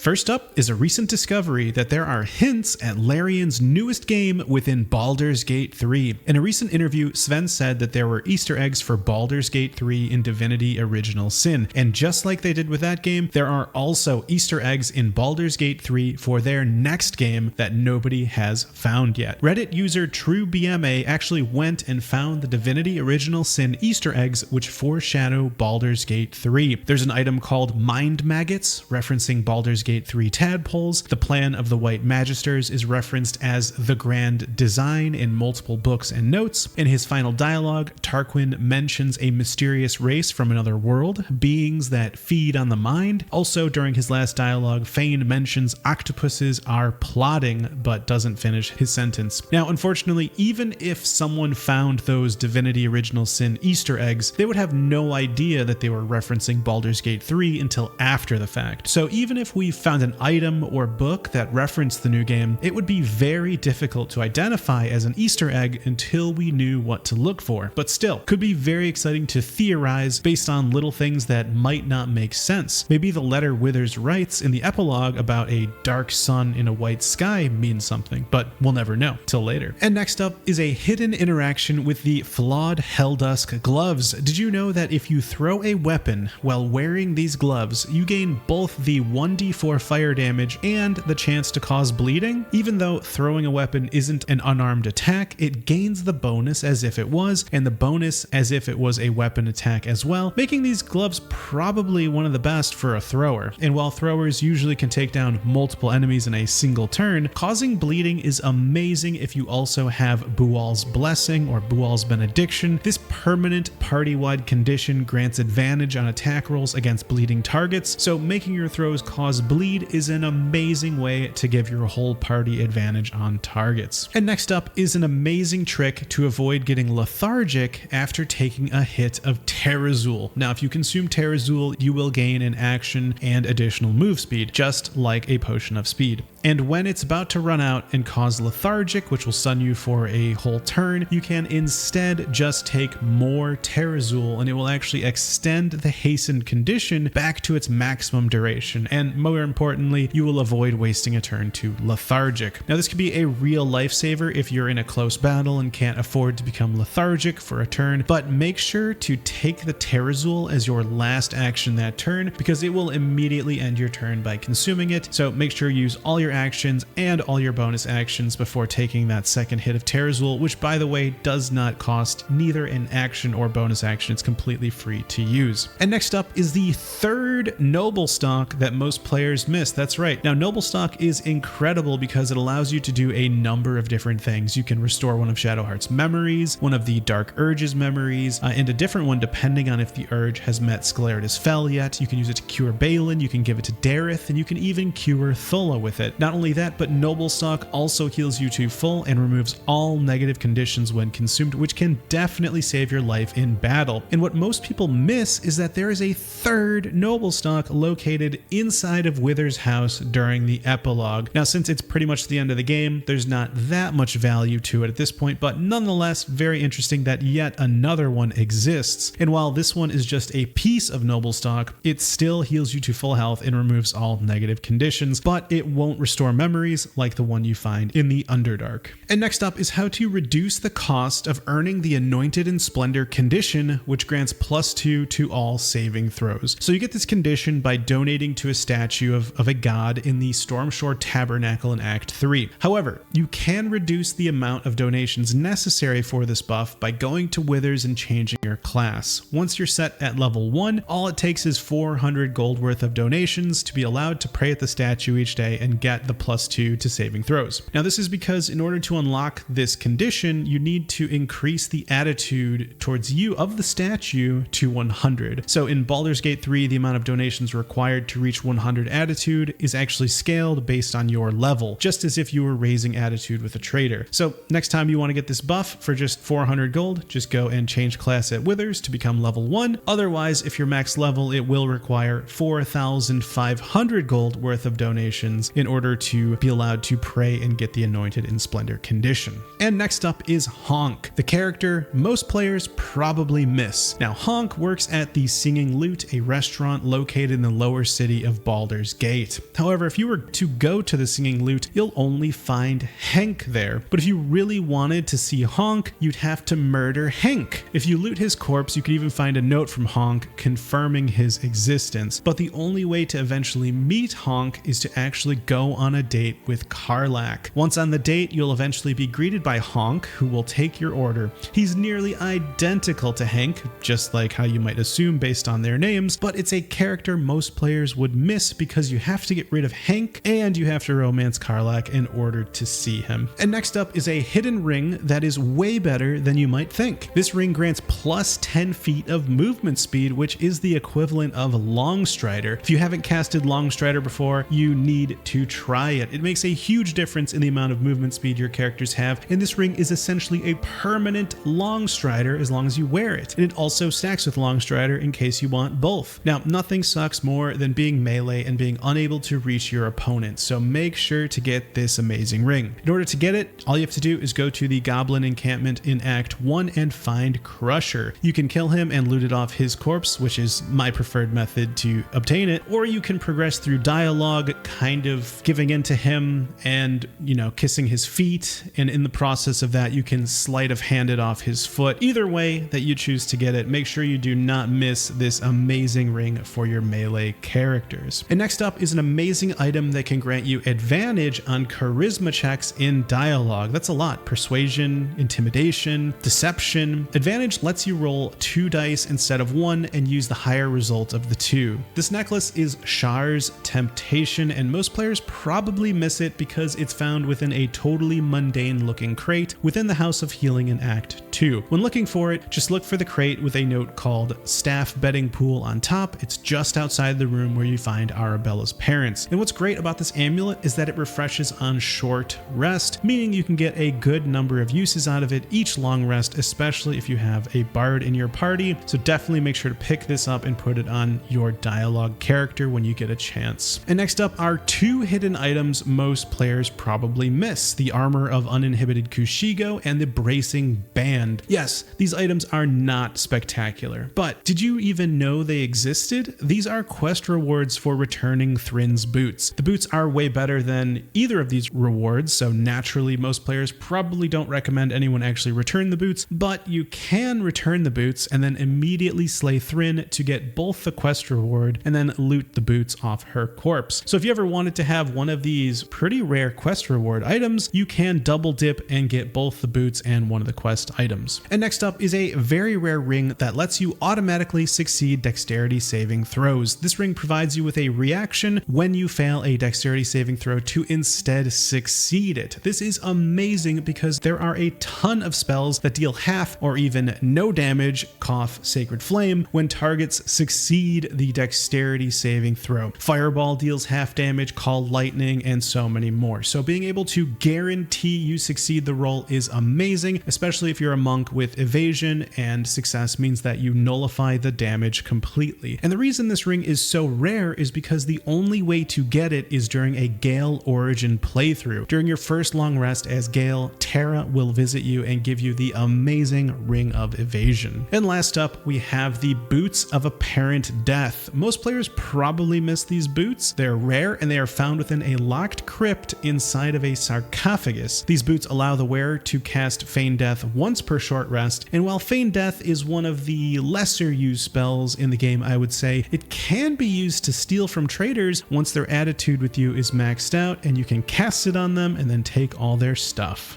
First up is a recent discovery that there are hints at Larian's newest game within Baldur's Gate 3. In a recent interview, Sven said that there were Easter eggs for Baldur's Gate 3 in Divinity Original Sin, and just like they did with that game, there are also Easter eggs in Baldur's Gate 3 for their next game that nobody has found yet. Reddit user TrueBMA actually went and found the Divinity Original Sin Easter eggs which foreshadow Baldur's Gate 3. There's an item called Mind Maggots, referencing Baldur's Gate 3 tadpoles. The plan of the White Magisters is referenced as the Grand Design in multiple books and notes. In his final dialogue, Tarquin mentions a mysterious race from another world, beings that feed on the mind. Also, during his last dialogue, Fane mentions octopuses are plotting, but doesn't finish his sentence. Now, unfortunately, even if someone found those Divinity Original Sin Easter eggs, they would have no idea that they were referencing Baldur's Gate 3 until after the fact. So even if we found an item or book that referenced the new game, it would be very difficult to identify as an Easter egg until we knew what to look for. But still, could be very exciting to theorize based on little things that might not make sense. Maybe the letter Withers writes in the epilogue about a dark sun in a white sky means something, but we'll never know till later. And next up is a hidden interaction with the Flawed Helldusk gloves. Did you know that if you throw a weapon while wearing these gloves, you gain both the 1d4 fire damage and the chance to cause bleeding? Even though throwing a weapon isn't an unarmed attack, it gains the bonus as if it was, and the bonus as if it was a weapon attack as well, making these gloves probably one of the best for a thrower. And while throwers usually can take down multiple enemies in a single turn, causing bleeding is amazing if you also have Bual's Blessing or Bual's Benediction. This permanent party-wide condition grants advantage on attack rolls against bleeding targets, so making your throws cause bleed is an amazing way to give your whole party advantage on targets. And next up is an amazing trick to avoid getting lethargic after taking a hit of Terazul. Now, if you consume Terazul, you will gain an action and additional move speed, just like a potion of speed. And when it's about to run out and cause lethargic, which will stun you for a whole turn, you can instead just take more Terazul, and it will actually extend the hastened condition back to its maximum duration. And more importantly, you will avoid wasting a turn to lethargic. Now, this could be a real lifesaver if you're in a close battle and can't afford to become lethargic for a turn, but make sure to take the Terazul as your last action that turn, because it will immediately end your turn by consuming it. So make sure you use all your actions and all your bonus actions before taking that second hit of Terazul, which, by the way, does not cost neither an action or bonus action. It's completely free to use. And next up is the third Noblestalk that most players miss. That's right. Now, Noblestalk is incredible because it allows you to do a number of different things. You can restore one of Shadowheart's memories, one of the Dark Urge's memories, and a different one depending on if the Urge has met Scleritus Fel yet. You can use it to cure Balin, you can give it to Dareth, and you can even cure Thula with it. Not only that, but Noblestalk also heals you to full and removes all negative conditions when consumed, which can definitely save your life in battle. And what most people miss is that there is a third Noblestalk located inside of Wither's house during the epilogue. Now, since it's pretty much the end of the game, there's not that much value to it at this point, but nonetheless, very interesting that yet another one exists. And while this one is just a piece of Noblestalk, it still heals you to full health and removes all negative conditions, but it won't restore memories like the one you find in the Underdark. And next up is how to reduce the cost of earning the Anointed and Splendor condition, which grants +2 to all saving throws. So you get this condition by donating to a statue of a god in the Stormshore Tabernacle in Act 3. However, you can reduce the amount of donations necessary for this buff by going to Withers and changing your class. Once you're set at level 1, all it takes is 400 gold worth of donations to be allowed to pray at the statue each day and get the +2 to saving throws. Now, this is because in order to unlock this condition, you need to increase the attitude towards you of the statue to 100. So in Baldur's Gate 3, the amount of donations required to reach 100 attitude is actually scaled based on your level, just as if you were raising attitude with a trader. So next time you want to get this buff for just 400 gold, just go and change class at Withers to become level 1. Otherwise, if you're max level, it will require 4,500 gold worth of donations in order order to be allowed to pray and get the Anointed in Splendor condition. And next up is Honk, the character most players probably miss. Now, Honk works at the Singing Lute, a restaurant located in the lower city of Baldur's Gate. However, if you were to go to the Singing Lute, you'll only find Hank there. But if you really wanted to see Honk, you'd have to murder Hank. If you loot his corpse, you could even find a note from Honk confirming his existence. But the only way to eventually meet Honk is to actually go on a date with Karlach. Once on the date, you'll eventually be greeted by Honk, who will take your order. He's nearly identical to Hank, just like how you might assume based on their names, but it's a character most players would miss because you have to get rid of Hank and you have to romance Karlach in order to see him. And next up is a hidden ring that is way better than you might think. This ring grants plus 10 feet of movement speed, which is the equivalent of Longstrider. If you haven't casted Longstrider before, you need to try it. It makes a huge difference in the amount of movement speed your characters have, and this ring is essentially a permanent Longstrider as long as you wear it. And it also stacks with Longstrider in case you want both. Now, nothing sucks more than being melee and being unable to reach your opponent, so make sure to get this amazing ring. In order to get it, all you have to do is go to the Goblin encampment in Act 1 and find Crusher. You can kill him and loot it off his corpse, which is my preferred method to obtain it, or you can progress through dialogue, kind of giving in to him and, kissing his feet, and in the process of that, you can sleight of hand it off his foot. Either way that you choose to get it, make sure you do not miss this amazing ring for your melee characters. And next up is an amazing item that can grant you advantage on charisma checks in dialogue. That's a lot. Persuasion, intimidation, deception. Advantage lets you roll 2 dice instead of 1 and use the higher result of the 2. This necklace is Shar's Temptation, and most players probably miss it because it's found within a totally mundane looking crate within the House of Healing in Act 2. When looking for it, just look for the crate with a note called Staff Bedding Pool on top. It's just outside the room where you find Arabella's parents. And what's great about this amulet is that it refreshes on short rest, meaning you can get a good number of uses out of it each long rest, especially if you have a bard in your party. So definitely make sure to pick this up and put it on your dialogue character when you get a chance. And next up are 2 hidden items most players probably miss: the Armour of Uninhibited Kushigo and the Bracing Band. Yes, these items are not spectacular, but did you even know they existed? These are quest rewards for returning Thrin's boots. The boots are way better than either of these rewards, so naturally most players probably don't recommend anyone actually return the boots, but you can return the boots and then immediately slay Thrin to get both the quest reward and then loot the boots off her corpse. So if you ever wanted to have one of these pretty rare quest reward items, you can double dip and get both the boots and one of the quest items. And next up is a very rare ring that lets you automatically succeed dexterity saving throws. This ring provides you with a reaction when you fail a dexterity saving throw to instead succeed it. This is amazing because there are a ton of spells that deal half or even no damage, cough Sacred Flame, when targets succeed the dexterity saving throw. Fireball deals half damage, Call Lightning, and so many more. So being able to guarantee you succeed the roll is amazing, especially if you're a monk with evasion, and success means that you nullify the damage completely. And the reason this ring is so rare is because the only way to get it is during a Gale Origin playthrough. During your first long rest as Gale, Terra will visit you and give you the amazing Ring of Evasion. And last up, we have the Boots of Apparent Death. Most players probably miss these boots. They're rare and they are found within a locked crypt inside of a sarcophagus. These boots allow the wearer to cast Feign Death once per short rest, and while Feign Death is one of the lesser used spells in the game, I would say, it can be used to steal from traders once their attitude with you is maxed out and you can cast it on them and then take all their stuff.